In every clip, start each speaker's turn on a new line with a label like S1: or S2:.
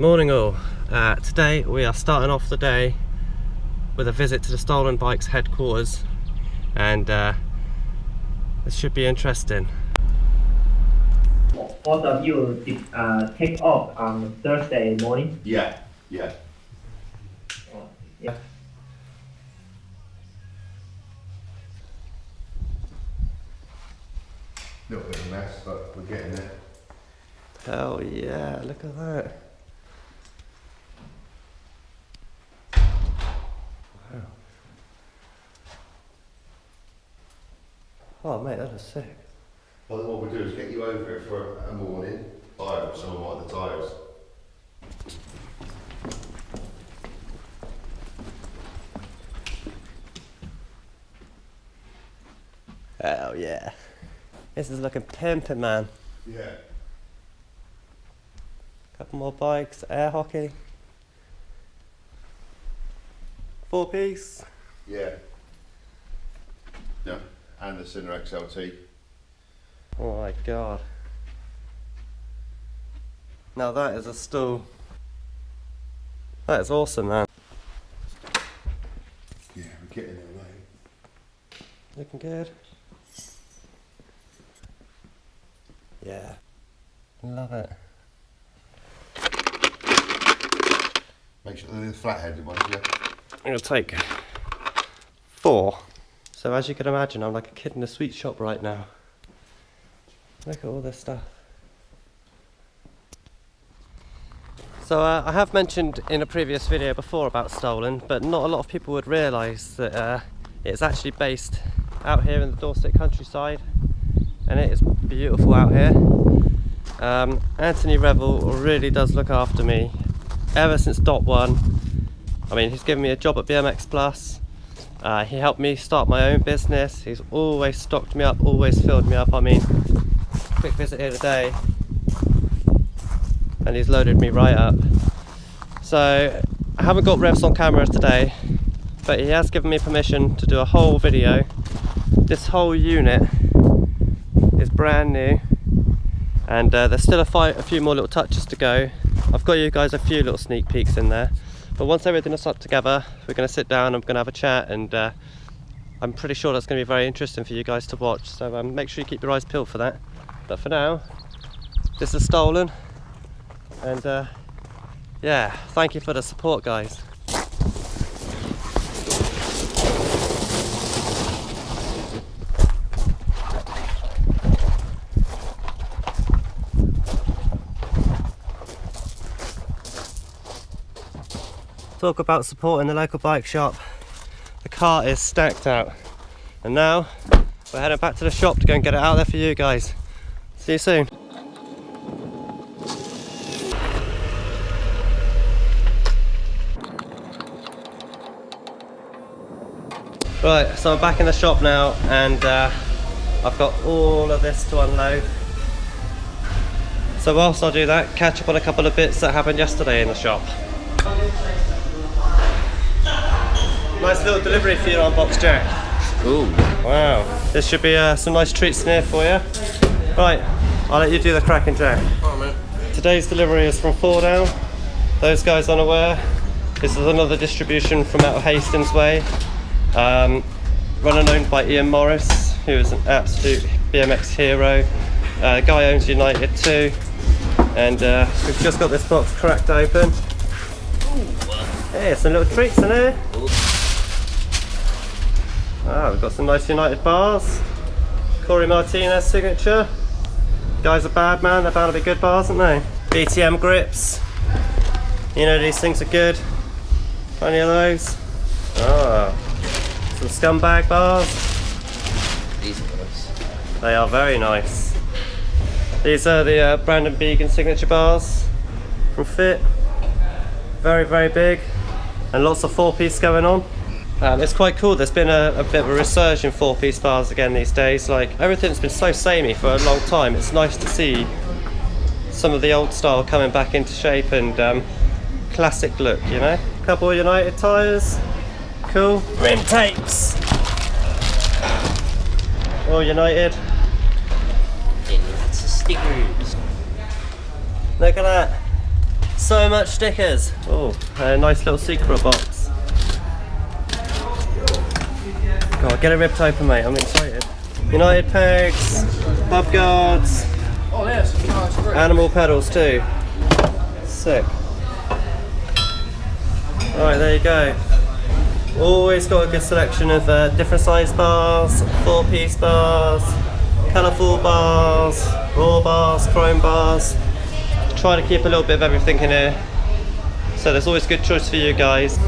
S1: Good morning all. Today we are starting off the day with a visit to the Stolen Bikes headquarters, and this should be interesting.
S2: Both of you take off on Thursday morning?
S3: Yeah.
S2: Yeah.
S3: Little bit of a mess, but we're getting there.
S1: Hell yeah, look at that. Wow. Oh mate, that is sick.
S3: Well, what we'll do is get you over it for a morning. Tire, some of the tyres.
S1: Hell yeah. This is looking pimping, man.
S3: Yeah.
S1: Couple more bikes, air hockey. 4-piece.
S3: Yeah. Yeah. And the Sinner XLT.
S1: Oh my god. Now that is a stool. That is awesome, man.
S3: Yeah, we're getting there, mate.
S1: Looking good. Yeah. Love it.
S3: Make sure they're the flat-headed ones, yeah.
S1: I'm gonna take 4. So as you can imagine, I'm like a kid in a sweet shop right now. Look at all this stuff. So I have mentioned in a previous video before about Stolen, but not a lot of people would realise that it's actually based out here in the Dorset countryside, and it is beautiful out here. Anthony Revel really does look after me ever since dot one. I mean, he's given me a job at BMX Plus. He helped me start my own business. He's always stocked me up, always filled me up. I mean, quick visit here today and he's loaded me right up. So I haven't got revs on camera today, but he has given me permission to do a whole video. This whole unit is brand new, and there's still a few more little touches to go. I've got you guys a few little sneak peeks in there, but once everything is up together, we're going to sit down and we're going to have a chat, and I'm pretty sure that's going to be very interesting for you guys to watch, so make sure you keep your eyes peeled for that. But for now, this is Stolen, and yeah, thank you for the support, guys. Talk about supporting the local bike shop. The cart is stacked out, and now we're heading back to the shop to go and get it out there for you guys. See you soon. Right, so I'm back in the shop now, and I've got all of this to unload. So whilst I do that, catch up on a couple of bits that happened yesterday in the shop. Nice little delivery for your unboxed Jack.
S4: Ooh.
S1: Wow. There should be some nice treats in here for you. Right, I'll let you do the cracking, Jack.
S4: Oh, man.
S1: Today's delivery is from 4 Down. Those guys unaware, this is another distribution from out of Hastings Way. Run and owned by Ian Morris, who is an absolute BMX hero. The guy owns United too. And we've just got this box cracked open. Hey, some little treats in here. Ah, we've got some nice United bars. Corey Martinez signature. Guys are bad, man. They're bound to be good bars, aren't they? BTM grips. You know these things are good. Plenty of those. Ah, some scumbag bars.
S4: These are nice.
S1: They are very nice. These are the Brandon Began signature bars from Fit. Very, very big, and lots of 4-piece going on. It's quite cool. There's been a bit of a resurgence in 4-piece bars again these days. Like, everything's been so samey for a long time. It's nice to see some of the old style coming back into shape and classic look, you know. Couple of United tyres, cool. Rim tapes, all United.
S4: Lots of stickers.
S1: Look at that. So much stickers. Oh, a nice little secret box. God, get it ripped open, mate. I'm excited. United pegs, hub guards,
S4: Oh yes, nice.
S1: animal pedals too. Sick. Alright, there you go. Always got a good selection of different size bars, 4-piece bars, colourful bars, raw bars, chrome bars. Try to keep a little bit of everything in here. So there's always good choice for you guys.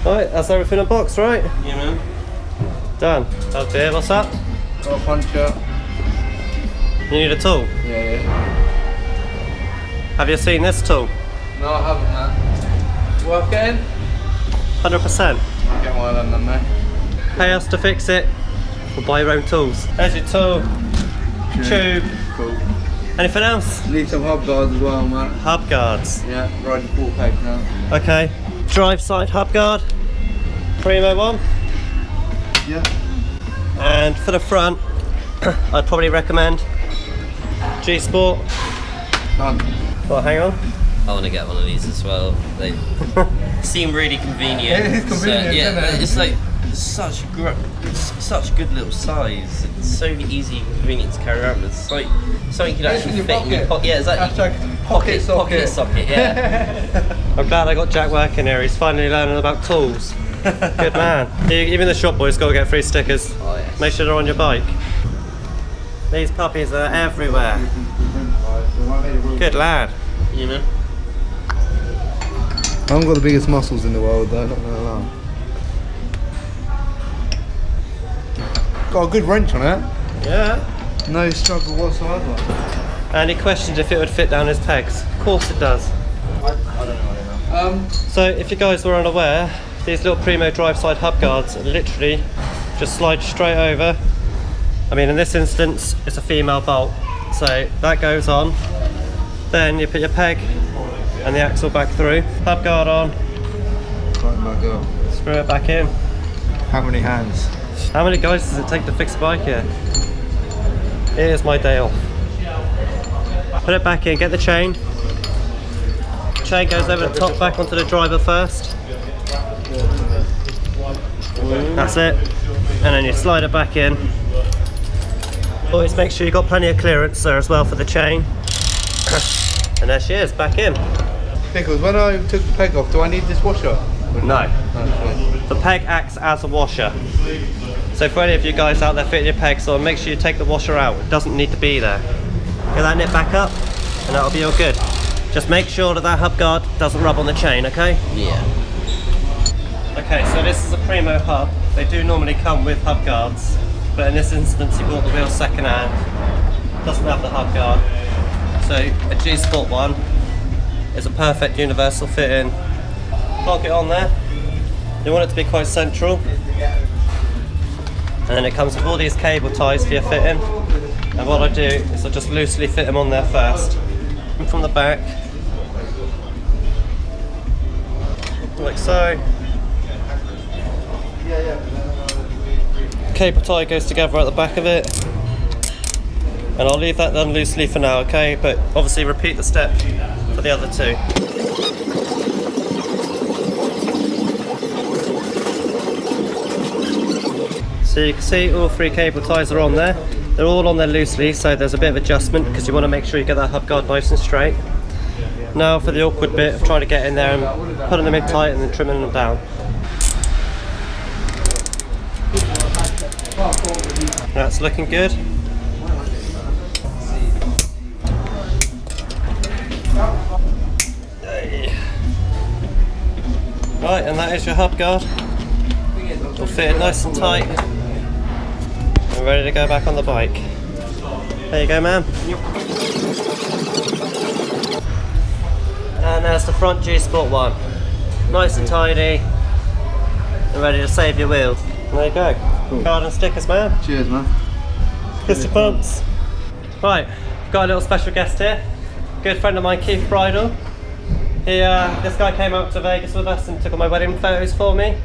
S1: Right, that's everything unboxed, right?
S4: Yeah, man.
S1: Done. How's beer? What's up?
S5: Got a puncher.
S1: You need a tool.
S5: Yeah.
S1: Have you seen this tool?
S5: No, I haven't, man. Working?
S1: 100%.
S5: I'll get one of them then, mate.
S1: Pay us to fix it. We'll buy your own tools. There's your tool. Tube.
S5: Cool.
S1: Anything else?
S5: Need some hub guards as well, mate.
S1: Hub guards.
S5: Yeah, riding 4 pegs now.
S1: Okay. Drive side hub guard. Primo one.
S5: Yeah.
S1: And for the front, I'd probably recommend G Sport.
S5: Done.
S1: Well, hang on.
S4: I want to get one of these as well. They seem really convenient.
S5: It is convenient,
S4: yeah,
S5: isn't it?
S4: it's like such such good little size. It's so easy and convenient to carry around. It's like something you can
S5: Fits in
S4: actually
S5: your
S4: fit in your
S5: pocket.
S4: pocket. Yeah, exactly.
S5: Hashtag pocket socket.
S4: Pocket socket. Yeah.
S1: I'm glad I got Jack working here. He's finally learning about tools. Good man. Even the shop boy's got to get free stickers.
S4: Oh yes.
S1: Make sure they're on your bike. These puppies are everywhere. Good lad.
S4: You know.
S5: I haven't got the biggest muscles in the world though, not gonna lie. Got a good wrench on it.
S1: Yeah.
S5: No struggle whatsoever.
S1: And he questioned if it would fit down his pegs. Of course it does.
S5: I don't know.
S1: So if you guys were unaware, these little Primo drive side hub guards are literally just slide straight over. I mean, in this instance, it's a female bolt. So that goes on. Then you put your peg and the axle back through. Hub guard on.
S5: Right, my girl.
S1: Screw it back in.
S5: How many hands?
S1: How many guys does it take to fix a bike here? Here's my day off. Put it back in, get the chain. Chain goes over the top, back onto the driver first. That's it. And then you slide it back in. Always make sure you've got plenty of clearance there as well for the chain. And there she is, back in.
S5: Pickles, when I took the peg off, do I need this washer?
S1: No.
S5: Oh,
S1: The peg acts as a washer. So for any of you guys out there fitting your pegs on, make sure you take the washer out. It doesn't need to be there. Get that nip back up and that'll be all good. Just make sure that hub guard doesn't rub on the chain, okay?
S4: Yeah.
S1: Okay, so this is a Primo hub. They do normally come with hub guards, but in this instance you bought the wheel second hand. Doesn't have the hub guard. So a G Sport one is a perfect universal fitting. Plug it on there. You want it to be quite central. And then it comes with all these cable ties for your fitting. And what I do is I just loosely fit them on there first. And from the back, like so. Cable tie goes together at the back of it. And I'll leave that done loosely for now, okay? But obviously repeat the step for the other two. So you can see all 3 cable ties are on there. They're all on there loosely, so there's a bit of adjustment because you want to make sure you get that hub guard nice and straight. Now for the awkward bit of trying to get in there and putting them in tight and then trimming them down. That's looking good. Right, and that is your hub guard. It'll fit it nice and tight. And ready to go back on the bike. There you go, man. And there's the front G Sport one. Nice and tidy. And ready to save your wheel. There you go. Cool. Card and stickers, man.
S5: Cheers, man.
S1: Kiss your bumps. Right, got a little special guest here. Good friend of mine, Keith Bridle. This guy came out to Vegas with us and took all my wedding photos for me.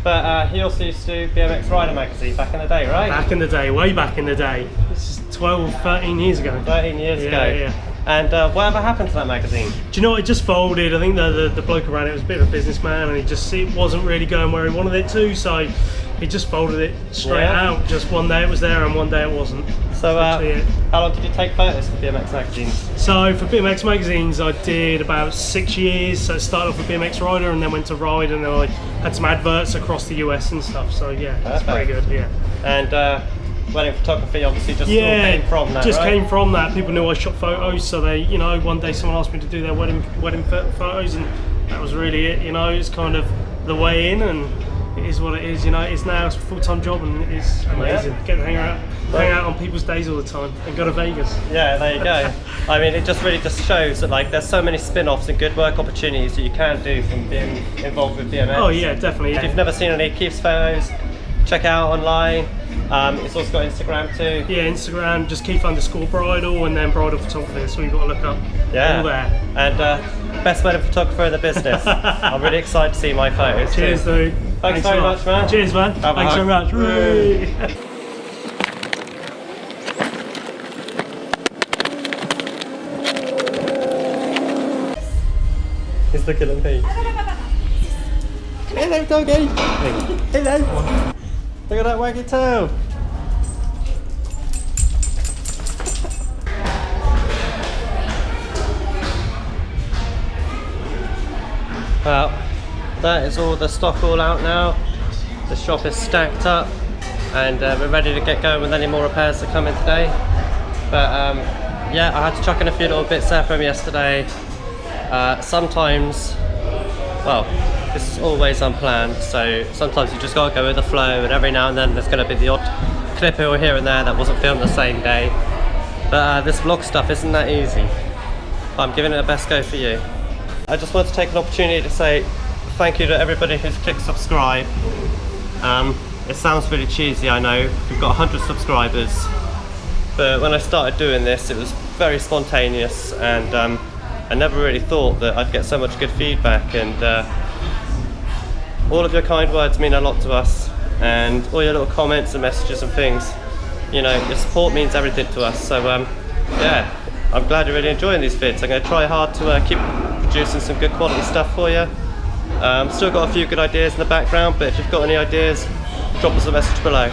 S1: But he also used to do BMX Rider magazine back in the day, right?
S6: Back in the day, way back in the day. This is 12, 13 years ago.
S1: 13 years ago.
S6: Yeah.
S1: And whatever happened to that magazine?
S6: Do you know what, it just folded. I think the bloke who ran it was a bit of a businessman, and it wasn't really going where he wanted it to, so he just folded it straight out. Just one day it was there and one day it wasn't.
S1: So how long did you take photos for BMX magazines?
S6: So for BMX magazines I did about 6 years. So I started off with BMX Rider and then went to Ride, and then I had some adverts across the US and stuff, so yeah, that's pretty good, yeah. And wedding photography obviously just sort of came from that, just
S1: right?
S6: came from that. People knew I shot photos, so they, you know, one day someone asked me to do their wedding photos, and that was really it, you know. It's kind of the way in, and it is what it is, you know. It's now a full-time job and it's amazing. Get to hang out on people's days all the time and go to Vegas.
S1: Yeah, there you go. I mean, it just really just shows that like there's so many spin-offs and good work opportunities that you can do from being involved with BMX.
S6: Oh yeah, definitely.
S1: If you've never seen any Keith's photos, check out online. It's also got Instagram too.
S6: Yeah, Instagram, just Keith_bridal and then bridal photography. That's what you've got to look up.
S1: Yeah.
S6: All there.
S1: And best wedding photographer in the business. I'm really excited to see my photos.
S6: Cheers,
S1: too.
S6: dude.
S1: Thanks very much, man.
S6: Cheers, man. Thanks very much.
S1: He's looking at me. Hello, doggy. Hello. Look at that waggy tail. Well, that is all the stock all out now. The shop is stacked up, and we're ready to get going with any more repairs that come in today. But yeah, I had to chuck in a few little bits there from yesterday. Sometimes, well, this is always unplanned, so sometimes you just gotta go with the flow, and every now and then there's gonna be the odd clip here and there that wasn't filmed the same day. But this vlog stuff isn't that easy. I'm giving it a best go for you. I just want to take an opportunity to say thank you to everybody who's clicked subscribe. It sounds really cheesy, I know. We've got 100 subscribers, but when I started doing this it was very spontaneous, and I never really thought that I'd get so much good feedback, and all of your kind words mean a lot to us, and all your little comments and messages and things, you know, your support means everything to us. So yeah, I'm glad you're really enjoying these vids. I'm going to try hard to keep producing some good quality stuff for you. Still got a few good ideas in the background, but if you've got any ideas, drop us a message below.